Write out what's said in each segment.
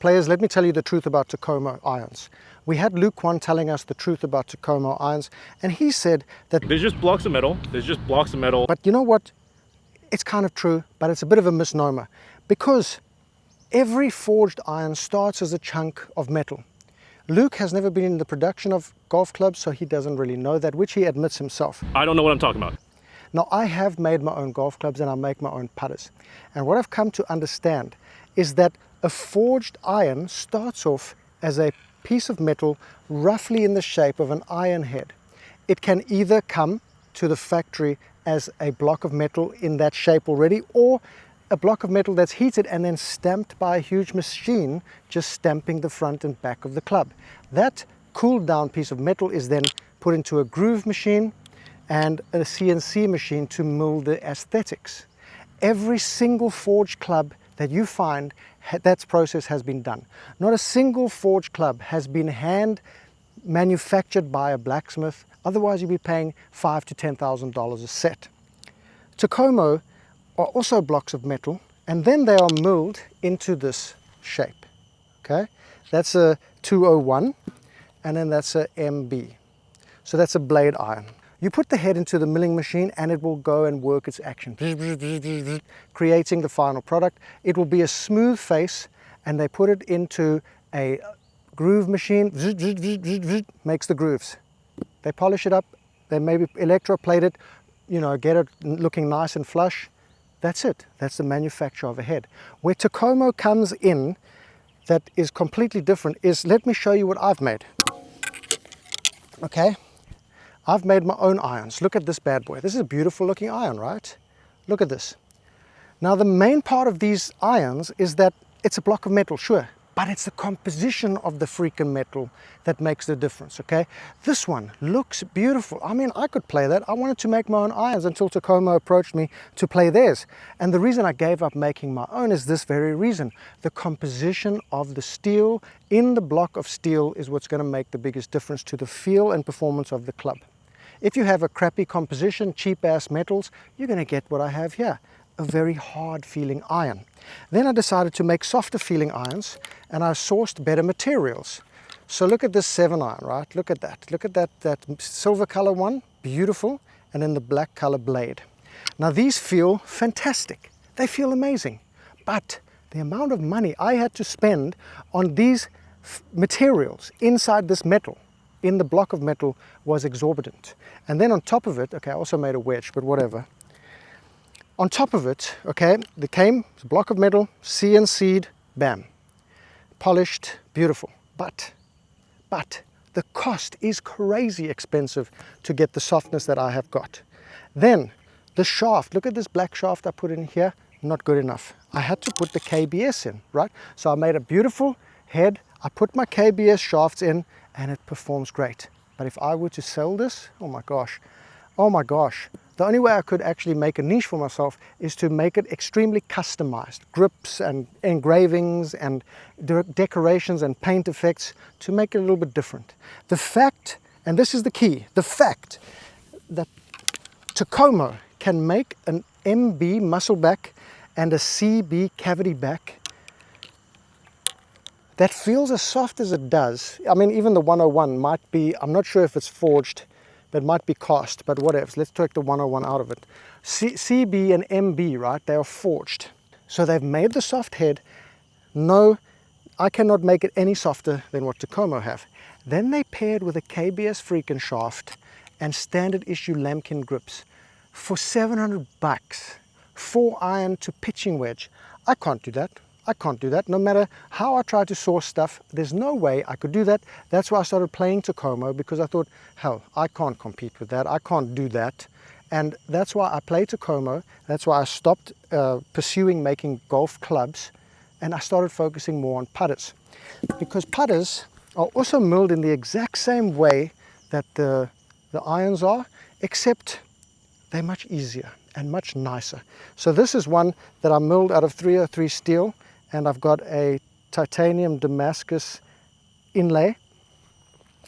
Players, let me tell you the truth about Takomo irons. We had Luke One telling us the truth about Takomo irons, and he said that there's just blocks of metal. There's just blocks of metal. But you know what? It's kind of true, but it's a bit of a misnomer, because every forged iron starts as a chunk of metal. Luke has never been in the production of golf clubs, so he doesn't really know that, which he admits himself. I don't know what I'm talking about. Now, I have made my own golf clubs and I make my own putters. And what I've come to understand is that a forged iron starts off as a piece of metal roughly in the shape of an iron head. It can either come to the factory as a block of metal in that shape already, or a block of metal that's heated and then stamped by a huge machine, just stamping the front and back of the club. That cooled down piece of metal is then put into a groove machine and a CNC machine to mold the aesthetics. Every single forged club that you find, that process has been done. Not a single forged club has been hand manufactured by a blacksmith, otherwise you'd be paying $5,000 to $10,000 a set. Takomo are also blocks of metal, and then they are milled into this shape. Okay, that's a 201, and then that's a MB. So that's a blade iron. You put the head into the milling machine and it will go and work its action, creating the final product. It will be a smooth face, and they put it into a groove machine, makes the grooves. They polish it up, they maybe electroplate it, you know, get it looking nice and flush. That's it. That's the manufacture of a head. Where Takomo comes in, that is completely different, is, let me show you what I've made. Okay, I've made my own irons. Look at this bad boy. This is a beautiful looking iron, right? Look at this. Now the main part of these irons is that it's a block of metal, sure, but it's the composition of the freaking metal that makes the difference, okay? This one looks beautiful. I mean, I could play that. I wanted to make my own irons until Takomo approached me to play theirs. And the reason I gave up making my own is this very reason. The composition of the steel in the block of steel is what's going to make the biggest difference to the feel and performance of the club. If you have a crappy composition, cheap ass metals, you're going to get what I have here, a very hard feeling iron. Then I decided to make softer feeling irons, and I sourced better materials. So look at this 7 iron, right? Look at that. Look at that silver color one, beautiful, and then the black color blade. Now these feel fantastic. They feel amazing. But the amount of money I had to spend on these materials inside this metal, in the block of metal, was exorbitant. And then on top of it, okay, I also made a wedge, but whatever. On top of it, okay, there came a block of metal, CNC'd, bam, polished, beautiful. But the cost is crazy expensive to get the softness that I have got. Then the shaft, look at this black shaft I put in here, not good enough. I had to put the KBS in, right? So I made a beautiful head, I put my KBS shafts in, and it performs great. But if I were to sell this, oh my gosh, the only way I could actually make a niche for myself is to make it extremely customized, grips and engravings and decorations and paint effects to make it a little bit different. The fact, and this is the key, the fact that Takomo can make an MB muscle back and a CB cavity back that feels as soft as it does. I mean, even the 101 might be, I'm not sure if it's forged, but might be cast, but whatever. Let's take the 101 out of it. CB and MB, right, they are forged. So they've made the soft head. No, I cannot make it any softer than what Takomo have. Then they paired with a KBS freaking shaft and standard issue lambkin grips for $700, 4 iron to pitching wedge. I can't do that. I can't do that. No matter how I try to source stuff, there's no way I could do that. That's why I started playing Takomo, because I thought, hell, I can't compete with that. I can't do that. And that's why I play Takomo. That's why I stopped pursuing making golf clubs, and I started focusing more on putters. Because putters are also milled in the exact same way that the irons are, except they're much easier and much nicer. So this is one that I milled out of 303 steel, and I've got a titanium Damascus inlay.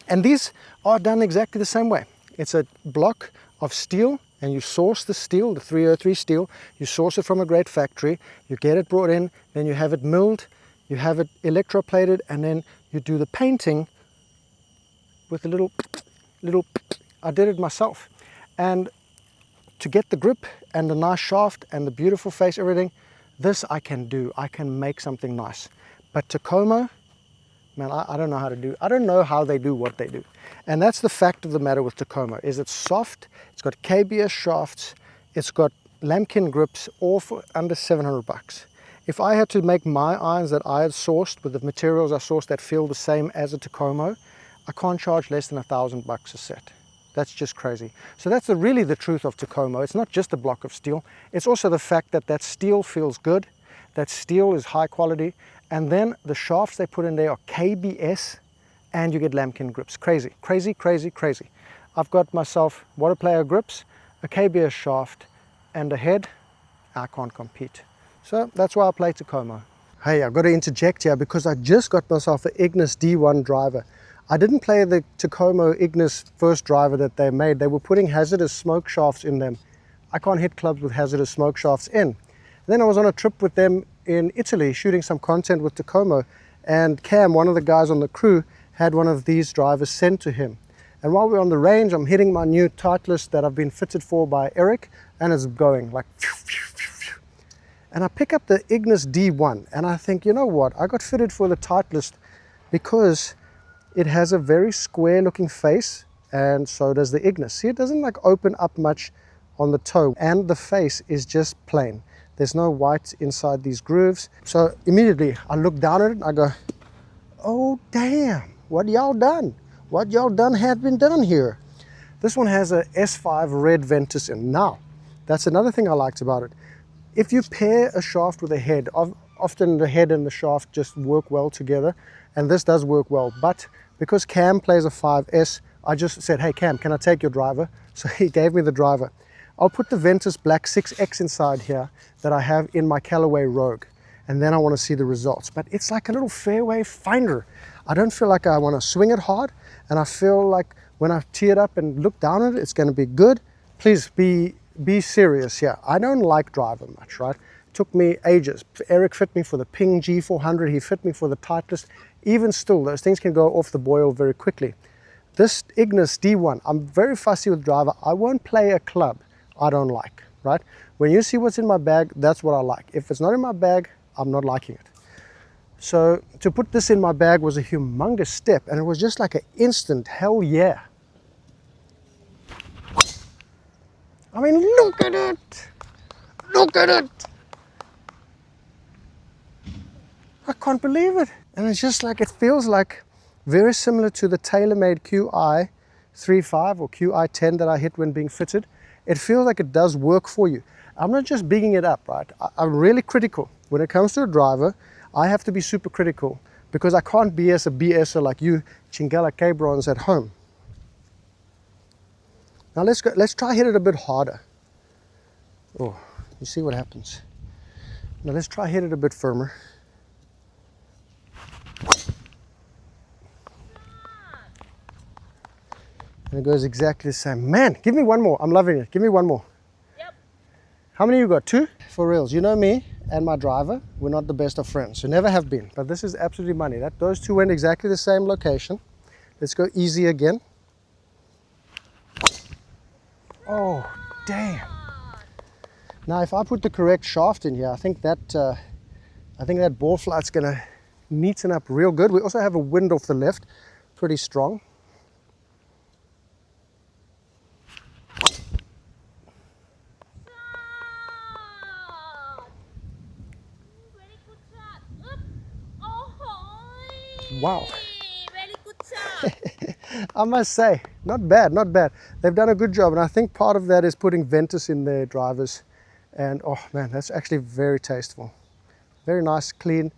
And these are done exactly the same way. It's a block of steel, and you source the steel, the 303 steel, you source it from a great factory, you get it brought in, then you have it milled, You have it electroplated, and then you do the painting with a little, I did it myself. And to get the grip and the nice shaft and the beautiful face, everything, this I can do. I can make something nice. But Takomo, man, I don't know how to do. I don't know how they do what they do. And that's the fact of the matter with Takomo, is it's soft, it's got KBS shafts, it's got lambkin grips, all for under 700 bucks. If I had to make my irons that I had sourced with the materials I sourced that feel the same as a Takomo, I can't charge less than $1,000 a set. That's just crazy. So that's really the truth of Takomo. It's not just a block of steel. It's also the fact that that steel feels good, that steel is high quality, and then the shafts they put in there are KBS, and you get lambkin grips. Crazy, crazy, crazy, crazy. I've got myself water player grips, a KBS shaft, and a head. I can't compete. So that's why I play Takomo. Hey, I've got to interject here because I just got myself an Ignis D1 driver. I didn't play the Takomo Ignis first driver that they made. They were putting hazardous smoke shafts in them. I can't hit clubs with hazardous smoke shafts in. And then I was on a trip with them in Italy shooting some content with Takomo, and Cam, one of the guys on the crew, had one of these drivers sent to him. And while we're on the range, I'm hitting my new Titleist that I've been fitted for by Eric, and it's going like phew, phew, phew, phew. And I pick up the Ignis D1 and I think, you know what, I got fitted for the Titleist because it has a very square looking face, and so does the Ignis. See, it doesn't like open up much on the toe, and the face is just plain. There's no white inside these grooves. So immediately I look down at it and I go, oh damn, what y'all done? What y'all done had been done here. This one has a S5 red Ventus in. Now, that's another thing I liked about it. If you pair a shaft with a head, often the head and the shaft just work well together, and this does work well. But because Cam plays a 5S, I just said, hey Cam, can I take your driver? So he gave me the driver. I'll put the Ventus Black 6X inside here that I have in my Callaway Rogue, and then I want to see the results. But it's like a little fairway finder. I don't feel like I want to swing it hard, and I feel like when I tee it up and look down at it, it's going to be good. Please be serious here. I don't like driver much, right? It took me ages. Eric fit me for the Ping G400. He fit me for the Titleist. Even still, those things can go off the boil very quickly. This Ignis D1, I'm very fussy with driver. I won't play a club I don't like, right? When you see what's in my bag, that's what I like. If it's not in my bag, I'm not liking it. So to put this in my bag was a humongous step, and it was just like an instant hell yeah. I mean, look at it! Look at it! I can't believe it. And it's just like, it feels like very similar to the TaylorMade QI 35 or QI 10 that I hit when being fitted. It feels like it does work for you. I'm not just bigging it up, right? I'm really critical. When it comes to a driver, I have to be super critical because I can't BS a BSer like you, Chingala Cabrons at home. Now let's try hit it a bit harder. Oh, you see what happens. Now let's try hit it a bit firmer. And it goes exactly the same. Man, give me one more. I'm loving it. Give me one more. Yep. How many you got? 2? For reals. You know me and my driver, we're not the best of friends. We never have been. But this is absolutely money. Those two went exactly the same location. Let's go easy again. Oh, damn. Now, if I put the correct shaft in here, I think that ball flight's gonna neaten up real good. We also have a wind off the left, pretty strong. Very good shot. Oop. Oh, Wow. very good shot. I must say, not bad, not bad. They've done a good job, and I think part of that is putting Ventus in their drivers. And oh man, that's actually very tasteful. Very nice, clean.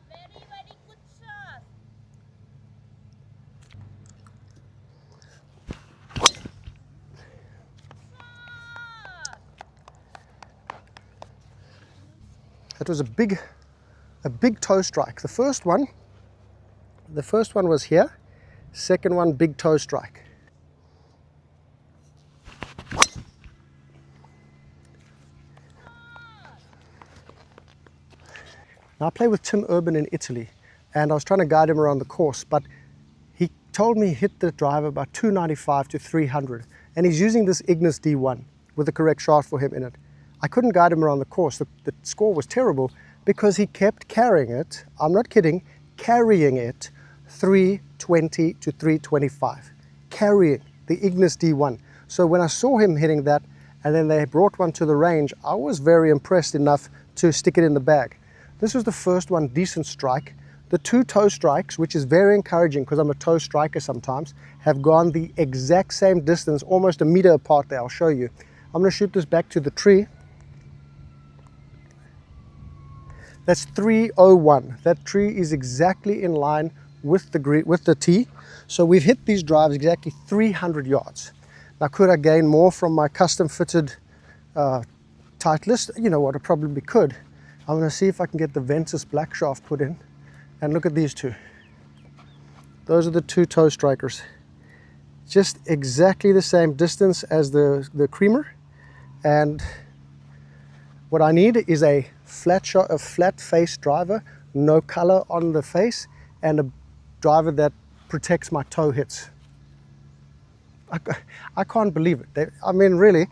Very, very good shot. That was a big toe strike. The first one was here. Second one, big toe strike. Now I play with Tim Urban in Italy, and I was trying to guide him around the course, but he told me he hit the driver about 295 to 300, and he's using this Ignis D1 with the correct shaft for him in it. I couldn't guide him around the course. The score was terrible because he kept carrying it, I'm not kidding, carrying it 320 to 325. Carrying the Ignis D1. So when I saw him hitting that, and then they brought one to the range, I was very impressed enough to stick it in the bag. This was the first one, decent strike. The two toe strikes, which is very encouraging because I'm a toe striker sometimes, have gone the exact same distance, almost a meter apart there. I'll show you. I'm going to shoot this back to the tree. That's 301. That tree is exactly in line with the tee. So we've hit these drives exactly 300 yards. Now, could I gain more from my custom fitted Titleist? You know what, I probably could. I'm going to see if I can get the Ventus black shaft put in. And look at these two. Those are the two toe strikers. Just exactly the same distance as the creamer. And what I need is a flat face driver, no color on the face, and a driver that protects my toe hits. I can't believe it. I mean, really,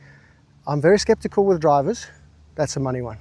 I'm very skeptical with drivers. That's a money one.